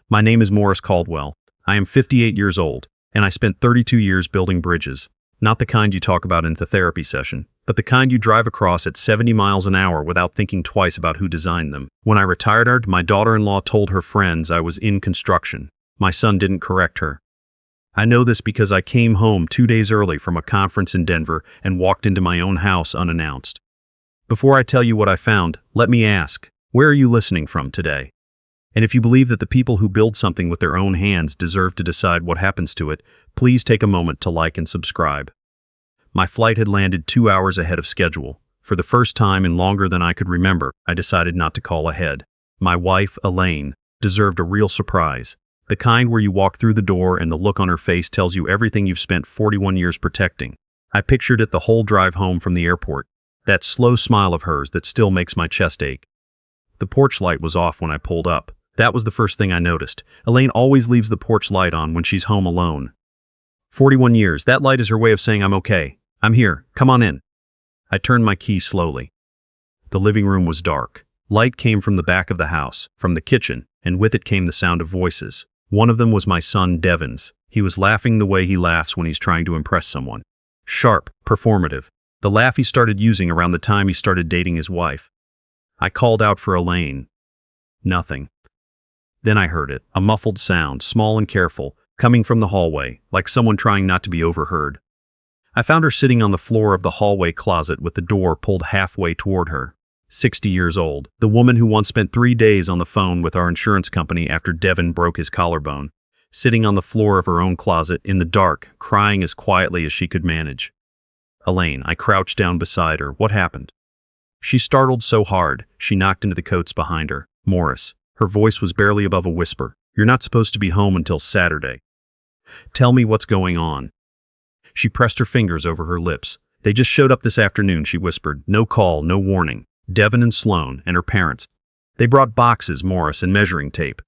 My name is Morris Caldwell. I am 58 years old, and I spent 32 years building bridges. Not the kind you talk about in the therapy session, but the kind you drive across at 70 miles an hour without thinking twice about who designed them. When I retired, my daughter-in-law told her friends I was in construction. My son didn't correct her. I know this because I came home 2 days early from a conference in Denver and walked into my own house unannounced. Before I tell you what I found, let me ask, where are you listening from today? And if you believe that the people who build something with their own hands deserve to decide what happens to it, please take a moment to like and subscribe. My flight had landed 2 hours ahead of schedule. For the first time in longer than I could remember, I decided not to call ahead. My wife, Elaine, deserved a real surprise. The kind where you walk through the door and the look on her face tells you everything you've spent 41 years protecting. I pictured it the whole drive home from the airport. That slow smile of hers that still makes my chest ache. The porch light was off when I pulled up. That was the first thing I noticed. Elaine always leaves the porch light on when she's home alone. 41 years, that light is her way of saying I'm okay. I'm here, come on in. I turned my key slowly. The living room was dark. Light came from the back of the house, from the kitchen, and with it came the sound of voices. One of them was my son Devin's. He was laughing the way he laughs when he's trying to impress someone. Sharp, performative. The laugh he started using around the time he started dating his wife. I called out for Elaine. Nothing. Then I heard it, a muffled sound, small and careful, coming from the hallway, like someone trying not to be overheard. I found her sitting on the floor of the hallway closet with the door pulled halfway toward her. 60 years old, the woman who once spent 3 days on the phone with our insurance company after Devin broke his collarbone, sitting on the floor of her own closet in the dark, crying as quietly as she could manage. Elaine, I crouched down beside her. What happened? She startled so hard, she knocked into the coats behind her. Morris. Her voice was barely above a whisper. You're not supposed to be home until Saturday. Tell me what's going on. She pressed her fingers over her lips. They just showed up this afternoon, she whispered. No call, no warning. Devin and Sloan and her parents. They brought boxes, Morris, and measuring tape.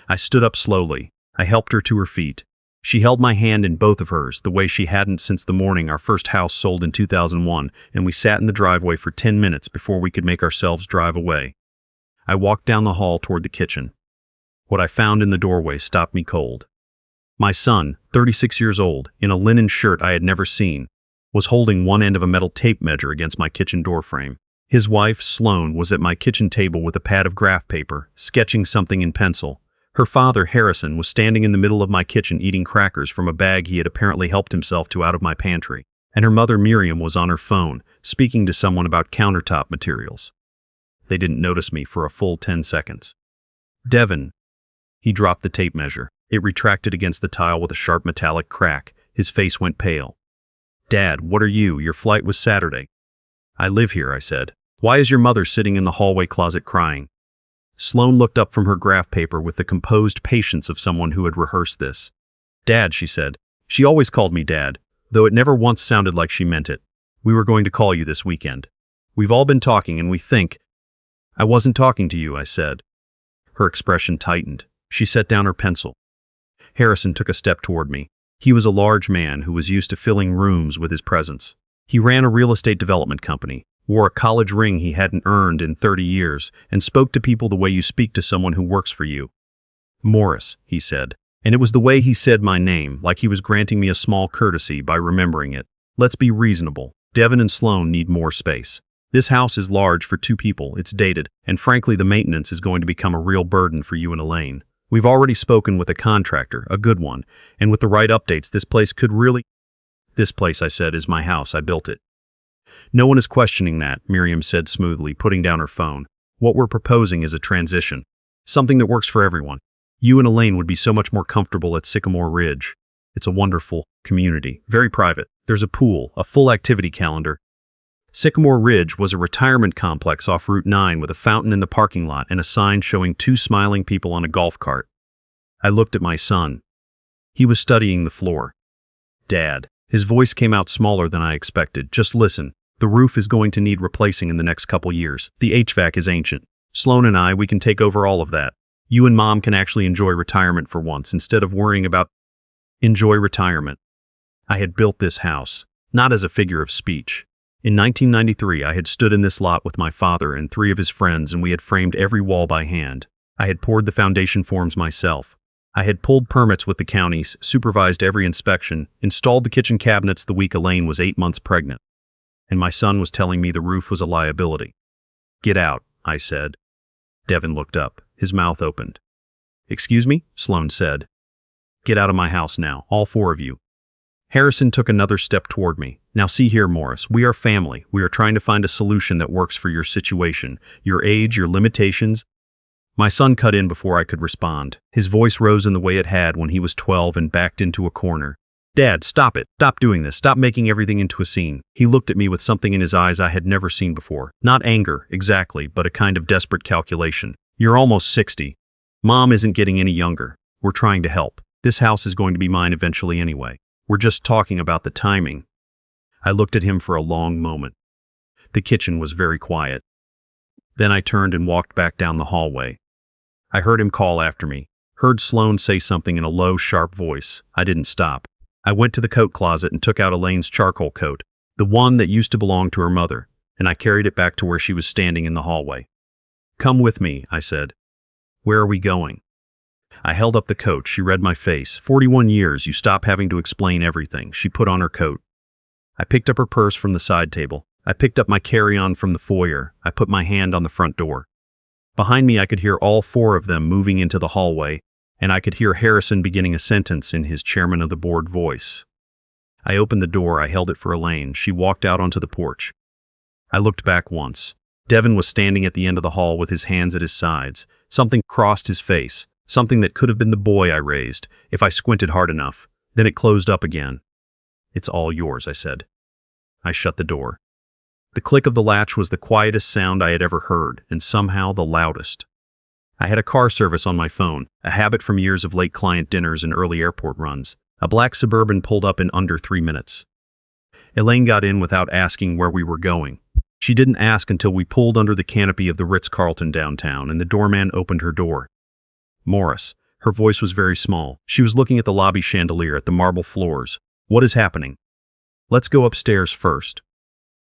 I stood up slowly. I helped her to her feet. She held my hand in both of hers, the way she hadn't since the morning our first house sold in 2001, and we sat in the driveway for 10 minutes before we could make ourselves drive away. I walked down the hall toward the kitchen. What I found in the doorway stopped me cold. My son, 36 years old, in a linen shirt I had never seen, was holding one end of a metal tape measure against my kitchen door frame. His wife, Sloan, was at my kitchen table with a pad of graph paper, sketching something in pencil. Her father, Harrison, was standing in the middle of my kitchen eating crackers from a bag he had apparently helped himself to out of my pantry. And her mother, Miriam, was on her phone, speaking to someone about countertop materials. They didn't notice me for a full 10 seconds. Devin. He dropped the tape measure. It retracted against the tile with a sharp metallic crack. His face went pale. Dad, what are you? Your flight was Saturday. I live here, I said. Why is your mother sitting in the hallway closet crying? Sloan looked up from her graph paper with the composed patience of someone who had rehearsed this. Dad, she said. She always called me Dad, though it never once sounded like she meant it. We were going to call you this weekend. We've all been talking and we think. I wasn't talking to you, I said. Her expression tightened. She set down her pencil. Harrison took a step toward me. He was a large man who was used to filling rooms with his presence. He ran a real estate development company, wore a college ring he hadn't earned in 30 years, and spoke to people the way you speak to someone who works for you. Morris, he said. And it was the way he said my name, like he was granting me a small courtesy by remembering it. Let's be reasonable. Devin and Sloan need more space. This house is large for 2 people, it's dated, and frankly the maintenance is going to become a real burden for you and Elaine. We've already spoken with a contractor, a good one, and with the right updates this place could really— This place, I said, is my house, I built it. No one is questioning that, Miriam said smoothly, putting down her phone. What we're proposing is a transition. Something that works for everyone. You and Elaine would be so much more comfortable at Sycamore Ridge. It's a wonderful community, very private. There's a pool, a full activity calendar. Sycamore Ridge was a retirement complex off Route 9 with a fountain in the parking lot and a sign showing 2 smiling people on a golf cart. I looked at my son. He was studying the floor. Dad. His voice came out smaller than I expected. Just listen. The roof is going to need replacing in the next couple years. The HVAC is ancient. Sloan and I, we can take over all of that. You and Mom can actually enjoy retirement for once instead of worrying about— Enjoy retirement. I had built this house, not as a figure of speech. In 1993, I had stood in this lot with my father and 3 of his friends, and we had framed every wall by hand. I had poured the foundation forms myself. I had pulled permits with the counties, supervised every inspection, installed the kitchen cabinets the week Elaine was 8 months pregnant. And my son was telling me the roof was a liability. "Get out," I said. Devin looked up. His mouth opened. "Excuse me?" Sloan said. "Get out of my house now, all four of you." Harrison took another step toward me. "Now see here, Morris, we are family. We are trying to find a solution that works for your situation, your age, your limitations." My son cut in before I could respond. His voice rose in the way it had when he was 12 and backed into a corner. "Dad, stop it. Stop doing this. Stop making everything into a scene." He looked at me with something in his eyes I had never seen before. Not anger, exactly, but a kind of desperate calculation. "You're almost 60. Mom isn't getting any younger. We're trying to help. This house is going to be mine eventually anyway. We're just talking about the timing." I looked at him for a long moment. The kitchen was very quiet. Then I turned and walked back down the hallway. I heard him call after me, heard Sloan say something in a low, sharp voice. I didn't stop. I went to the coat closet and took out Elaine's charcoal coat, the one that used to belong to her mother, and I carried it back to where she was standing in the hallway. "Come with me," I said. "Where are we going?" I held up the coat. She read my face. 41 years, you stop having to explain everything. She put on her coat. I picked up her purse from the side table. I picked up my carry-on from the foyer. I put my hand on the front door. Behind me, I could hear all four of them moving into the hallway, and I could hear Harrison beginning a sentence in his chairman of the board voice. I opened the door. I held it for Elaine. She walked out onto the porch. I looked back once. Devin was standing at the end of the hall with his hands at his sides. Something crossed his face, something that could have been the boy I raised, if I squinted hard enough. Then it closed up again. "It's all yours," I said. I shut the door. The click of the latch was the quietest sound I had ever heard, and somehow the loudest. I had a car service on my phone, a habit from years of late client dinners and early airport runs. A black Suburban pulled up in under 3 minutes. Elaine got in without asking where we were going. She didn't ask until we pulled under the canopy of the Ritz-Carlton downtown, and the doorman opened her door. "Morris." Her voice was very small. She was looking at the lobby chandelier, at the marble floors. "What is happening?" "Let's go upstairs first."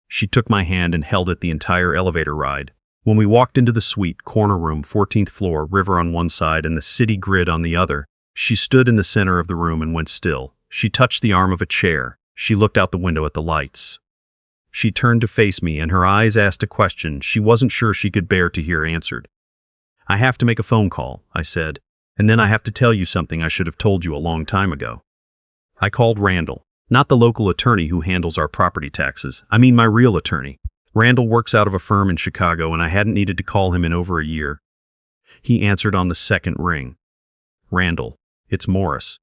She took my hand and held it the entire elevator ride. When we walked into the suite, corner room, 14th floor, river on one side and the city grid on the other, she stood in the center of the room and went still. She touched the arm of a chair. She looked out the window at the lights. She turned to face me, and her eyes asked a question she wasn't sure she could bear to hear answered. "I have to make a phone call," I said, "and then I have to tell you something I should have told you a long time ago." I called Randall. Not the local attorney who handles our property taxes. I mean my real attorney. Randall works out of a firm in Chicago, and I hadn't needed to call him in over a year. He answered on the second ring. "Randall, it's Morris."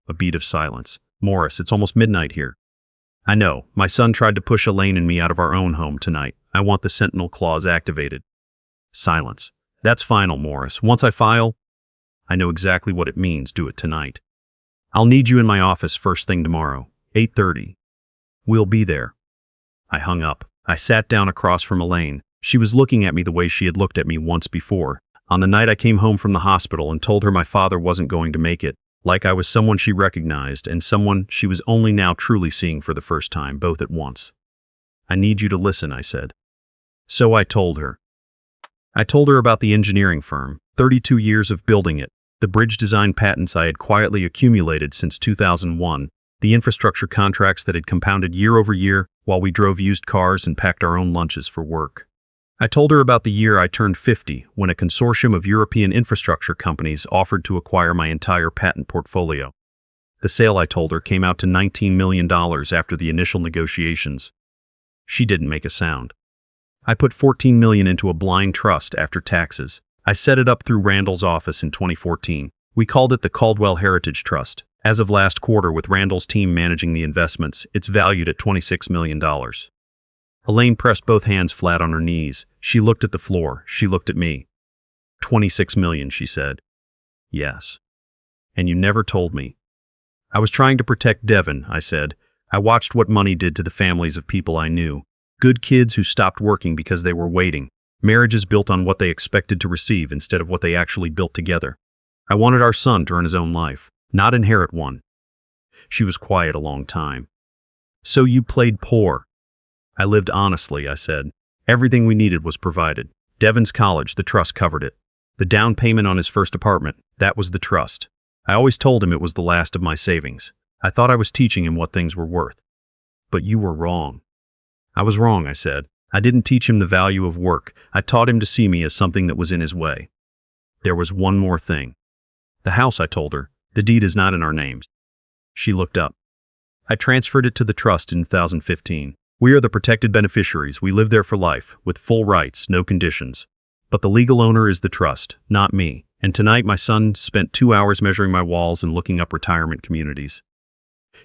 A beat of silence. "Morris, it's almost midnight here." "I know. My son tried to push Elaine and me out of our own home tonight. I want the Sentinel clause activated." Silence. "That's final, Morris. Once I file..." "I know exactly what it means. Do it tonight. I'll need you in my office first thing tomorrow, 8:30. We'll be there." I hung up. I sat down across from Elaine. She was looking at me the way she had looked at me once before, on the night I came home from the hospital and told her my father wasn't going to make it, like I was someone she recognized and someone she was only now truly seeing for the first time, both at once. "I need you to listen," I said. So I told her. I told her about the engineering firm, 32 years of building it, the bridge design patents I had quietly accumulated since 2001, the infrastructure contracts that had compounded year over year while we drove used cars and packed our own lunches for work. I told her about the year I turned 50 when a consortium of European infrastructure companies offered to acquire my entire patent portfolio. The sale, I told her, came out to $19 million after the initial negotiations. She didn't make a sound. I put $14 million into a blind trust after taxes. I set it up through Randall's office in 2014. We called it the Caldwell Heritage Trust. As of last quarter, with Randall's team managing the investments, it's valued at $26 million. Elaine pressed both hands flat on her knees. She looked at the floor. She looked at me. $26 million, she said. "Yes. And you never told me." "I was trying to protect Devin," I said. "I watched what money did to the families of people I knew. Good kids who stopped working because they were waiting. Marriages built on what they expected to receive instead of what they actually built together. I wanted our son to earn his own life, not inherit one." She was quiet a long time. "So you played poor." "I lived honestly," I said. "Everything we needed was provided. Devin's college, the trust covered it. The down payment on his first apartment, that was the trust. I always told him it was the last of my savings. I thought I was teaching him what things were worth. But you were wrong. I was wrong, I said. I didn't teach him the value of work. I taught him to see me as something that was in his way. There was one more thing. The house, I told her. The deed is not in our names. She looked up. I transferred it to the trust in 2015. We are the protected beneficiaries. We live there for life, with full rights, no conditions. But the legal owner is the trust, not me. And tonight my son spent 2 hours measuring my walls and looking up retirement communities.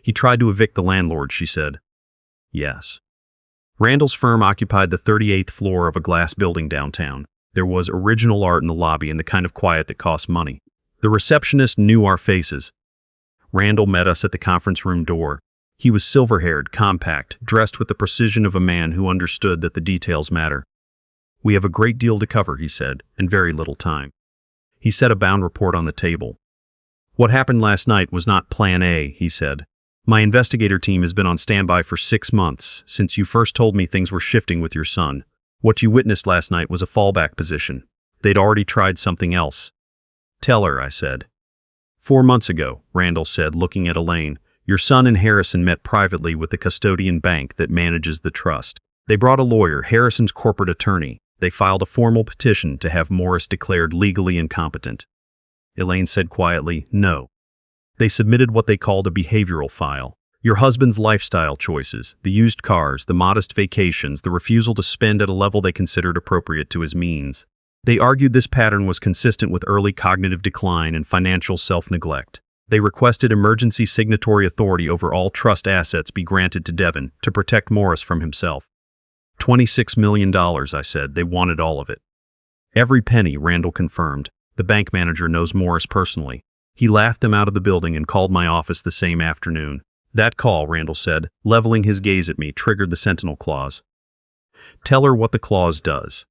He tried to evict the landlord, she said. Yes. Randall's firm occupied the 38th floor of a glass building downtown. There was original art in the lobby and the kind of quiet that costs money. The receptionist knew our faces. Randall met us at the conference room door. He was silver-haired, compact, dressed with the precision of a man who understood that the details matter. We have a great deal to cover, he said, and very little time. He set a bound report on the table. What happened last night was not Plan A, he said. My investigator team has been on standby for 6 months, since you first told me things were shifting with your son. What you witnessed last night was a fallback position. They'd already tried something else. Tell her, I said. 4 months ago, Randall said, looking at Elaine, your son and Harrison met privately with the custodian bank that manages the trust. They brought a lawyer, Harrison's corporate attorney. They filed a formal petition to have Morris declared legally incompetent. Elaine said quietly, no. They submitted what they called a behavioral file. Your husband's lifestyle choices, the used cars, the modest vacations, the refusal to spend at a level they considered appropriate to his means. They argued this pattern was consistent with early cognitive decline and financial self-neglect. They requested emergency signatory authority over all trust assets be granted to Devin to protect Morris from himself. $26 million, I said. They wanted all of it. Every penny, Randall confirmed. The bank manager knows Morris personally. He laughed them out of the building and called my office the same afternoon. That call, Randall said, leveling his gaze at me, triggered the Sentinel Clause. Tell her what the clause does.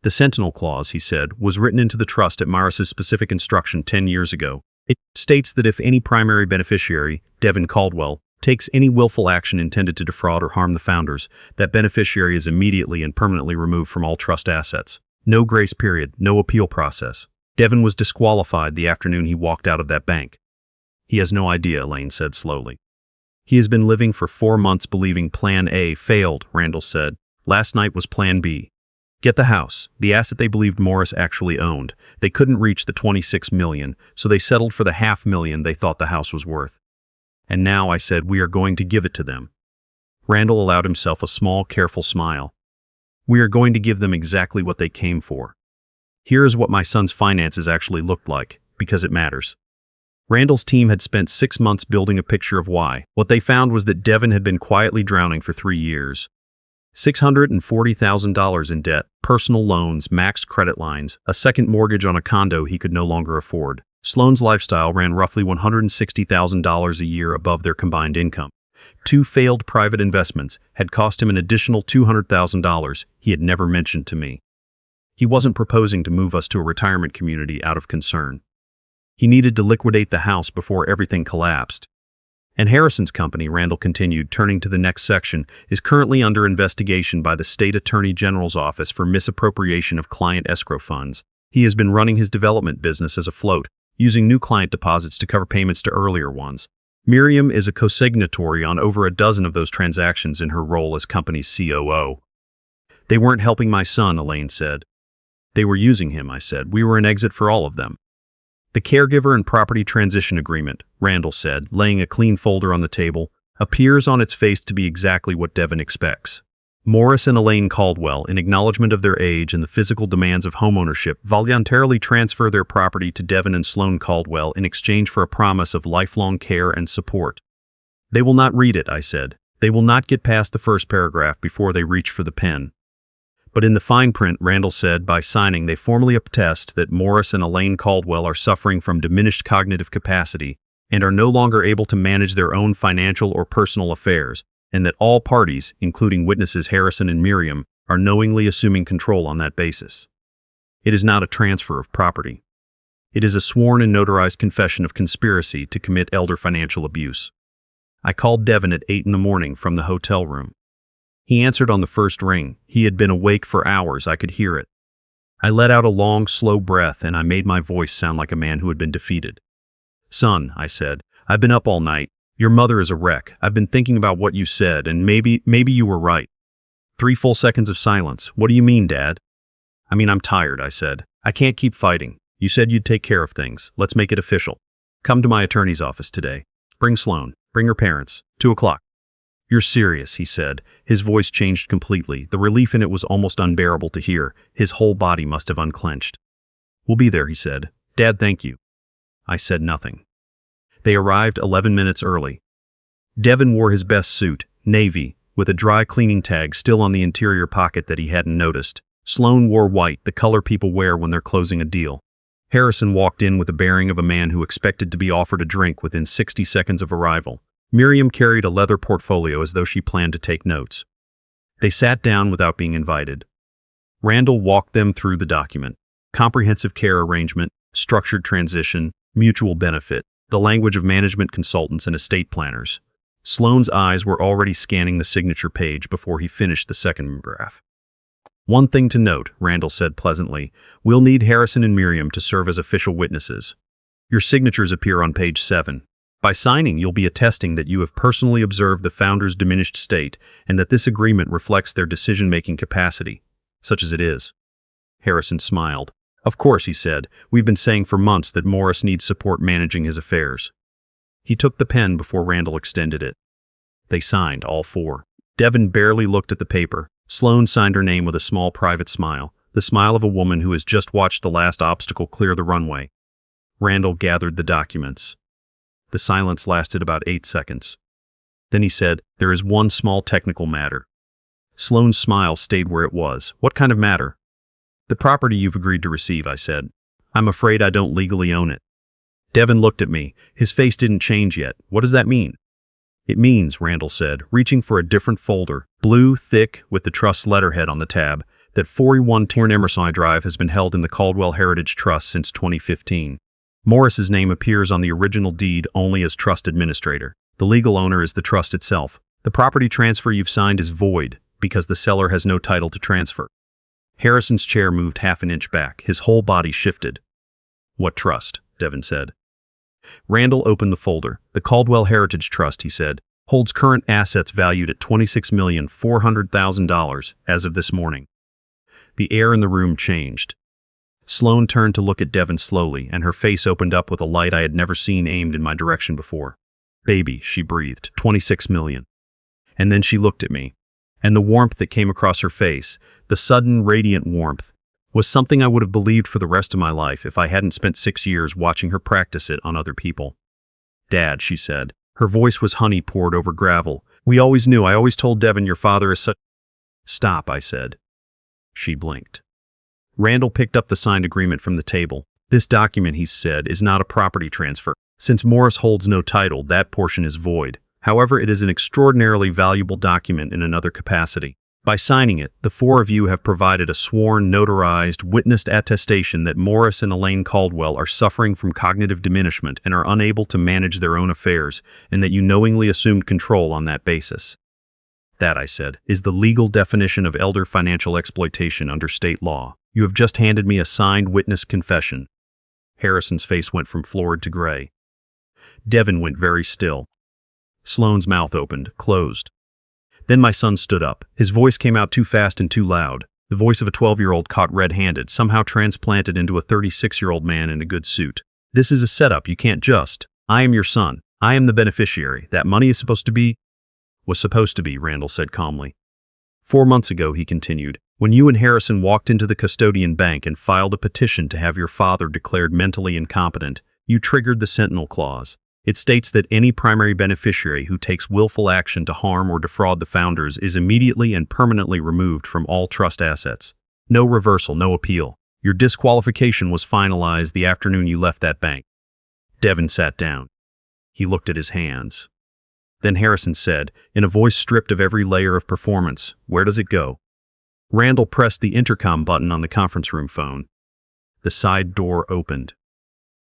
The Sentinel Clause, he said, was written into the trust at Morris's specific instruction 10 years ago. It states that if any primary beneficiary, Devin Caldwell, takes any willful action intended to defraud or harm the founders, that beneficiary is immediately and permanently removed from all trust assets. No grace period, no appeal process. Devin was disqualified the afternoon he walked out of that bank. He has no idea, Elaine said slowly. He has been living for 4 months believing Plan A failed, Randall said. Last night was Plan B. Get the house, the asset they believed Morris actually owned. They couldn't reach the $26 million, so they settled for the $500,000 they thought the house was worth. And now, I said, we are going to give it to them. Randall allowed himself a small, careful smile. We are going to give them exactly what they came for. Here is what my son's finances actually looked like, because it matters. Randall's team had spent 6 months building a picture of why. What they found was that Devin had been quietly drowning for 3 years. $640,000 in debt, personal loans, maxed credit lines, a second mortgage on a condo he could no longer afford. Sloan's lifestyle ran roughly $160,000 a year above their combined income. 2 failed private investments had cost him an additional $200,000 he had never mentioned to me. He wasn't proposing to move us to a retirement community out of concern. He needed to liquidate the house before everything collapsed. And Harrison's company, Randall continued, turning to the next section, is currently under investigation by the State Attorney General's office for misappropriation of client escrow funds. He has been running his development business as a float, using new client deposits to cover payments to earlier ones. Miriam is a co-signatory on over a dozen of those transactions in her role as company's COO. They weren't helping my son, Elaine said. They were using him, I said. We were an exit for all of them. The caregiver and property transition agreement, Randall said, laying a clean folder on the table, appears on its face to be exactly what Devin expects. Morris and Elaine Caldwell, in acknowledgement of their age and the physical demands of homeownership, voluntarily transfer their property to Devin and Sloan Caldwell in exchange for a promise of lifelong care and support. They will not read it, I said. They will not get past the first paragraph before they reach for the pen. But in the fine print, Randall said, by signing, they formally attest that Morris and Elaine Caldwell are suffering from diminished cognitive capacity and are no longer able to manage their own financial or personal affairs, and that all parties, including witnesses Harrison and Miriam, are knowingly assuming control on that basis. It is not a transfer of property. It is a sworn and notarized confession of conspiracy to commit elder financial abuse. I called Devin at 8 in the morning from the hotel room. He answered on the first ring. He had been awake for hours. I could hear it. I let out a long, slow breath and I made my voice sound like a man who had been defeated. Son, I said, I've been up all night. Your mother is a wreck. I've been thinking about what you said and maybe you were right. 3 full seconds of silence. What do you mean, Dad? I mean, I'm tired, I said. I can't keep fighting. You said you'd take care of things. Let's make it official. Come to my attorney's office today. Bring Sloan. Bring her parents. 2 o'clock. You're serious, he said. His voice changed completely. The relief in it was almost unbearable to hear. His whole body must have unclenched. We'll be there, he said. Dad, thank you. I said nothing. They arrived 11 minutes early. Devin wore his best suit, navy, with a dry cleaning tag still on the interior pocket that he hadn't noticed. Sloan wore white, the color people wear when they're closing a deal. Harrison walked in with the bearing of a man who expected to be offered a drink within 60 seconds of arrival. Miriam carried a leather portfolio as though she planned to take notes. They sat down without being invited. Randall walked them through the document. Comprehensive care arrangement, structured transition, mutual benefit, the language of management consultants and estate planners. Sloan's eyes were already scanning the signature page before he finished the second graph. One thing to note, Randall said pleasantly, we'll need Harrison and Miriam to serve as official witnesses. Your signatures appear on page 7. By signing, you'll be attesting that you have personally observed the founders' diminished state and that this agreement reflects their decision-making capacity, such as it is. Harrison smiled. Of course, he said, we've been saying for months that Morris needs support managing his affairs. He took the pen before Randall extended it. They signed, all 4. Devin barely looked at the paper. Sloan signed her name with a small private smile, the smile of a woman who has just watched the last obstacle clear the runway. Randall gathered the documents. The silence lasted about 8 seconds. Then he said, there is one small technical matter. Sloan's smile stayed where it was. What kind of matter? The property you've agreed to receive, I said. I'm afraid I don't legally own it. Devin looked at me. His face didn't change yet. What does that mean? It means, Randall said, reaching for a different folder, blue, thick, with the trust's letterhead on the tab, that 41 Emerson Drive has been held in the Caldwell Heritage Trust since 2015. Morris's name appears on the original deed only as trust administrator. The legal owner is the trust itself. The property transfer you've signed is void because the seller has no title to transfer. Harrison's chair moved half an inch back. His whole body shifted. What trust? Devin said. Randall opened the folder. The Caldwell Heritage Trust, he said, holds current assets valued at $26,400,000 as of this morning. The air in the room changed. Sloan turned to look at Devin slowly, and her face opened up with a light I had never seen aimed in my direction before. Baby, she breathed, 26 million. And then she looked at me. And the warmth that came across her face, the sudden, radiant warmth, was something I would have believed for the rest of my life if I hadn't spent 6 years watching her practice it on other people. Dad, she said. Her voice was honey poured over gravel. We always knew. I always told Devin your father is such... Stop, I said. She blinked. Randall picked up the signed agreement from the table. This document, he said, is not a property transfer. Since Morris holds no title, that portion is void. However, it is an extraordinarily valuable document in another capacity. By signing it, the 4 of you have provided a sworn, notarized, witnessed attestation that Morris and Elaine Caldwell are suffering from cognitive diminishment and are unable to manage their own affairs, and that you knowingly assumed control on that basis. That, I said, is the legal definition of elder financial exploitation under state law. You have just handed me a signed witness confession. Harrison's face went from florid to gray. Devin went very still. Sloan's mouth opened, closed. Then my son stood up. His voice came out too fast and too loud. The voice of a 12-year-old caught red-handed, somehow transplanted into a 36-year-old man in a good suit. This is a setup. You can't just. I am your son. I am the beneficiary. That money is supposed to be... Was supposed to be, Randall said calmly. 4 months ago, he continued, when you and Harrison walked into the custodian bank and filed a petition to have your father declared mentally incompetent, you triggered the Sentinel Clause. It states that any primary beneficiary who takes willful action to harm or defraud the founders is immediately and permanently removed from all trust assets. No reversal, no appeal. Your disqualification was finalized the afternoon you left that bank. Devin sat down. He looked at his hands. Then Harrison said, in a voice stripped of every layer of performance, "Where does it go?" Randall pressed the intercom button on the conference room phone. The side door opened.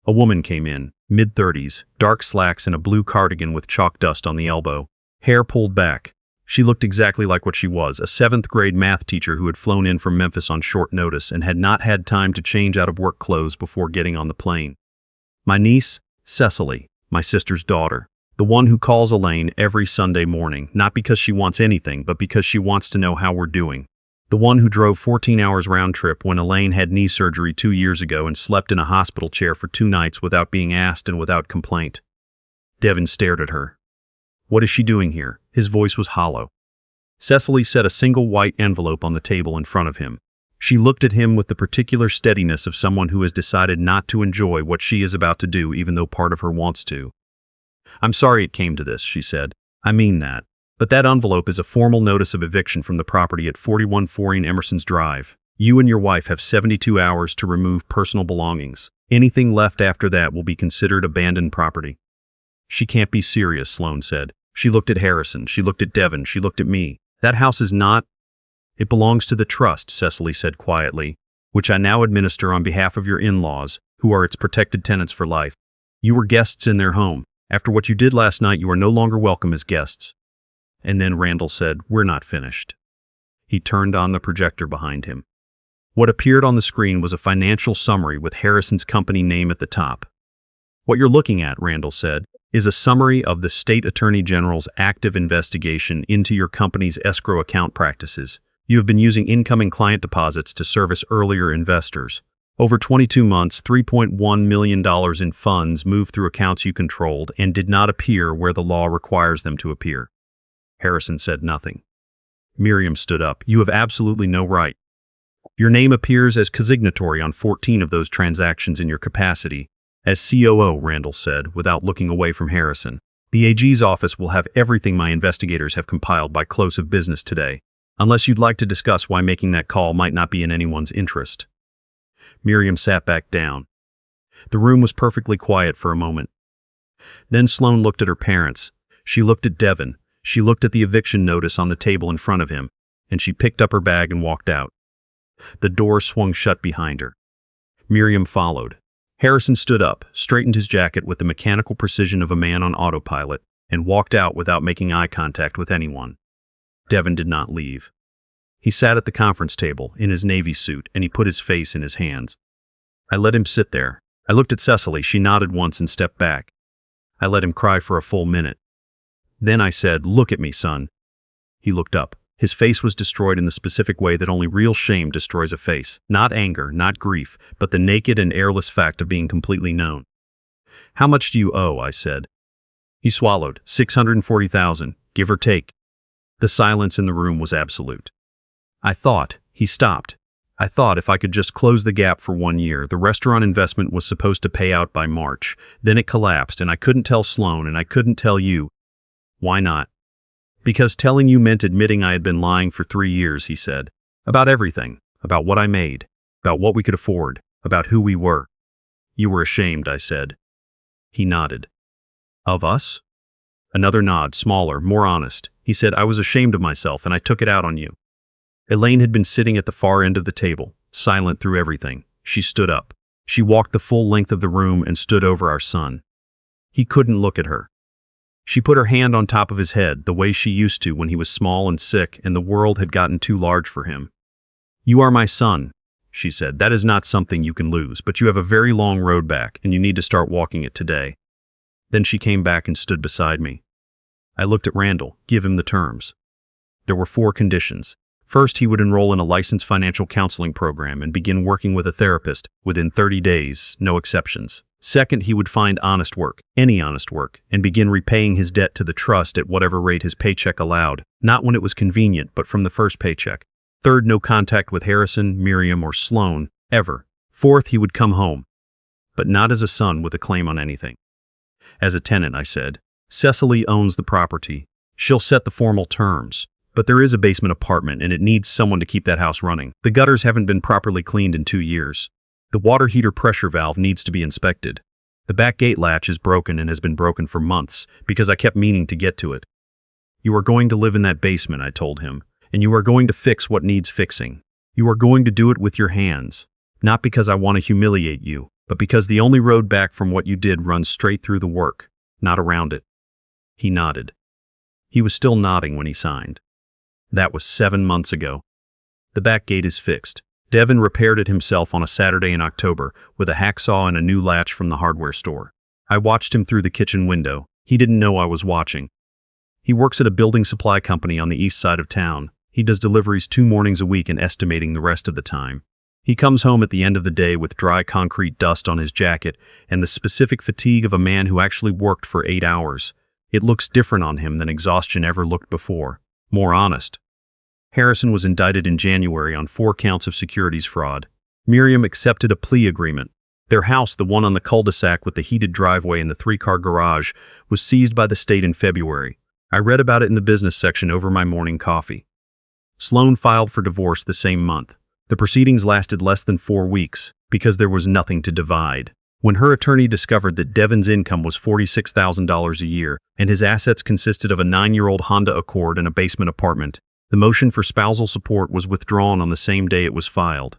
A woman came in, mid-30s, dark slacks and a blue cardigan with chalk dust on the elbow, hair pulled back. She looked exactly like what she was, a seventh-grade math teacher who had flown in from Memphis on short notice and had not had time to change out of work clothes before getting on the plane. My niece, Cecily, my sister's daughter, the one who calls Elaine every Sunday morning, not because she wants anything, but because she wants to know how we're doing. The one who drove 14 hours round trip when Elaine had knee surgery 2 years ago and slept in a hospital chair for 2 nights without being asked and without complaint. Devin stared at her. What is she doing here? His voice was hollow. Cecily set a single white envelope on the table in front of him. She looked at him with the particular steadiness of someone who has decided not to enjoy what she is about to do even though part of her wants to. I'm sorry it came to this, she said. I mean that. But that envelope is a formal notice of eviction from the property at 4114 Emerson's Drive. You and your wife have 72 hours to remove personal belongings. Anything left after that will be considered abandoned property. She can't be serious, Sloan said. She looked at Harrison. She looked at Devin. She looked at me. That house is not... It belongs to the trust, Cecily said quietly, which I now administer on behalf of your in-laws, who are its protected tenants for life. You were guests in their home. After what you did last night, you are no longer welcome as guests. And then Randall said, We're not finished. He turned on the projector behind him. What appeared on the screen was a financial summary with Harrison's company name at the top. What you're looking at, Randall said, is a summary of the State Attorney General's active investigation into your company's escrow account practices. You have been using incoming client deposits to service earlier investors. Over 22 months, $3.1 million in funds moved through accounts you controlled and did not appear where the law requires them to appear. Harrison said nothing. Miriam stood up. You have absolutely no right. Your name appears as consignatory on 14 of those transactions in your capacity as COO, Randall said, without looking away from Harrison. The AG's office will have everything my investigators have compiled by close of business today, unless you'd like to discuss why making that call might not be in anyone's interest. Miriam sat back down. The room was perfectly quiet for a moment. Then Sloan looked at her parents. She looked at Devin. She looked at the eviction notice on the table in front of him, and she picked up her bag and walked out. The door swung shut behind her. Miriam followed. Harrison stood up, straightened his jacket with the mechanical precision of a man on autopilot, and walked out without making eye contact with anyone. Devin did not leave. He sat at the conference table, in his Navy suit, and he put his face in his hands. I let him sit there. I looked at Cecily. She nodded once and stepped back. I let him cry for a full minute. Then I said, Look at me, son. He looked up. His face was destroyed in the specific way that only real shame destroys a face. Not anger, not grief, but the naked and airless fact of being completely known. How much do you owe? I said. He swallowed. $640,000, give or take. The silence in the room was absolute. I thought, he stopped. I thought if I could just close the gap for 1 year. The restaurant investment was supposed to pay out by March. Then it collapsed, and I couldn't tell Sloan, and I couldn't tell you. Why not? Because telling you meant admitting I had been lying for 3 years, he said. About everything. About what I made. About what we could afford. About who we were. You were ashamed, I said. He nodded. Of us? Another nod, smaller, more honest. He said, I was ashamed of myself, and I took it out on you. Elaine had been sitting at the far end of the table, silent through everything. She stood up. She walked the full length of the room and stood over our son. He couldn't look at her. She put her hand on top of his head, the way she used to when he was small and sick and the world had gotten too large for him. You are my son, she said. That is not something you can lose, but you have a very long road back, and you need to start walking it today. Then she came back and stood beside me. I looked at Randall, give him the terms. There were 4 conditions. First, he would enroll in a licensed financial counseling program and begin working with a therapist within 30 days, no exceptions. Second, he would find honest work, any honest work, and begin repaying his debt to the trust at whatever rate his paycheck allowed, not when it was convenient, but from the first paycheck. Third, no contact with Harrison, Miriam, or Sloan, ever. Fourth, he would come home, but not as a son with a claim on anything. As a tenant, I said. Cecily owns the property. She'll set the formal terms. But there is a basement apartment, and it needs someone to keep that house running. The gutters haven't been properly cleaned in 2 years. The water heater pressure valve needs to be inspected. The back gate latch is broken and has been broken for months, because I kept meaning to get to it. You are going to live in that basement, I told him, and you are going to fix what needs fixing. You are going to do it with your hands. Not because I want to humiliate you, but because the only road back from what you did runs straight through the work, not around it. He nodded. He was still nodding when he signed. That was 7 months ago. The back gate is fixed. Devin repaired it himself on a Saturday in October with a hacksaw and a new latch from the hardware store. I watched him through the kitchen window. He didn't know I was watching. He works at a building supply company on the east side of town. He does deliveries 2 mornings a week and estimating the rest of the time. He comes home at the end of the day with dry concrete dust on his jacket and the specific fatigue of a man who actually worked for 8 hours. It looks different on him than exhaustion ever looked before. More honest. Harrison was indicted in January on 4 counts of securities fraud. Miriam accepted a plea agreement. Their house, the one on the cul-de-sac with the heated driveway and the 3-car garage, was seized by the state in February. I read about it in the business section over my morning coffee. Sloan filed for divorce the same month. The proceedings lasted less than 4 weeks because there was nothing to divide. When her attorney discovered that Devin's income was $46,000 a year and his assets consisted of a 9-year-old Honda Accord and a basement apartment, the motion for spousal support was withdrawn on the same day it was filed.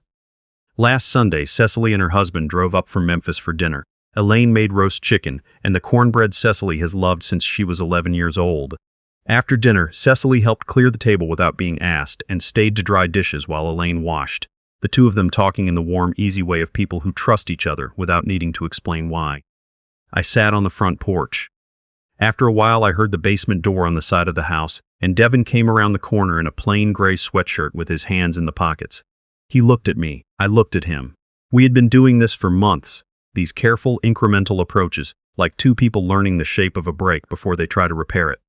Last Sunday, Cecily and her husband drove up from Memphis for dinner. Elaine made roast chicken and the cornbread Cecily has loved since she was 11 years old. After dinner, Cecily helped clear the table without being asked and stayed to dry dishes while Elaine washed, the two of them talking in the warm, easy way of people who trust each other without needing to explain why. I sat on the front porch. After a while, I heard the basement door on the side of the house, and Devin came around the corner in a plain gray sweatshirt with his hands in the pockets. He looked at me. I looked at him. We had been doing this for months, these careful, incremental approaches, like 2 people learning the shape of a brake before they try to repair it.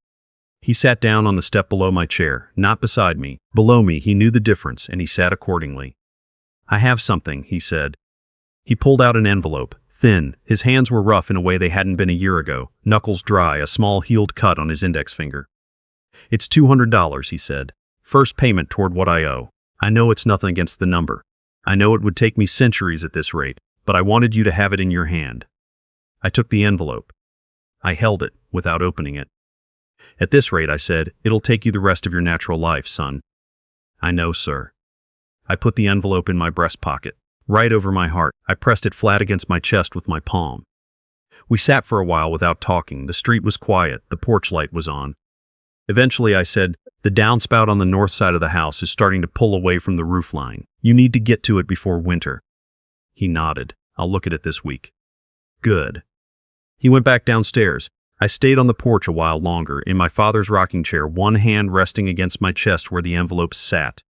He sat down on the step below my chair, not beside me. Below me, he knew the difference, and he sat accordingly. "I have something," he said. He pulled out an envelope, thin. His hands were rough in a way they hadn't been a year ago, knuckles dry, a small healed cut on his index finger. "It's $200, he said. "First payment toward what I owe. I know it's nothing against the number. I know it would take me centuries at this rate, but I wanted you to have it in your hand." I took the envelope. I held it, without opening it. "At this rate," I said, "it'll take you the rest of your natural life, son." "I know, sir." I put the envelope in my breast pocket, right over my heart. I pressed it flat against my chest with my palm. We sat for a while without talking. The street was quiet. The porch light was on. Eventually, I said, "The downspout on the north side of the house is starting to pull away from the roof line. You need to get to it before winter." He nodded. "I'll look at it this week." "Good." He went back downstairs. I stayed on the porch a while longer, in my father's rocking chair, one hand resting against my chest where the envelope sat.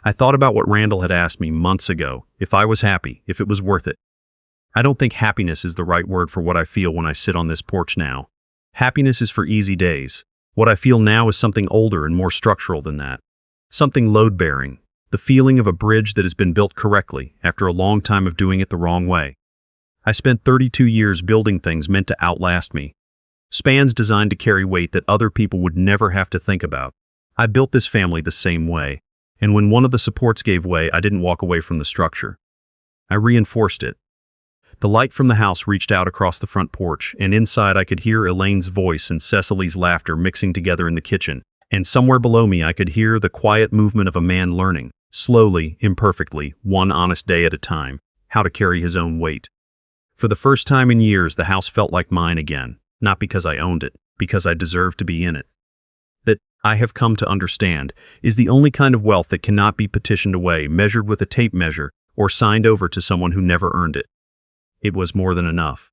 I thought about what Randall had asked me months ago, if I was happy, if it was worth it. I don't think happiness is the right word for what I feel when I sit on this porch now. Happiness is for easy days. What I feel now is something older and more structural than that. Something load-bearing. The feeling of a bridge that has been built correctly after a long time of doing it the wrong way. I spent 32 years building things meant to outlast me. Spans designed to carry weight that other people would never have to think about. I built this family the same way, and when one of the supports gave way, I didn't walk away from the structure. I reinforced it. The light from the house reached out across the front porch, and inside I could hear Elaine's voice and Cecily's laughter mixing together in the kitchen, and somewhere below me I could hear the quiet movement of a man learning, slowly, imperfectly, one honest day at a time, how to carry his own weight. For the first time in years, the house felt like mine again. Not because I owned it, because I deserved to be in it. That, I have come to understand, is the only kind of wealth that cannot be petitioned away, measured with a tape measure, or signed over to someone who never earned it. It was more than enough.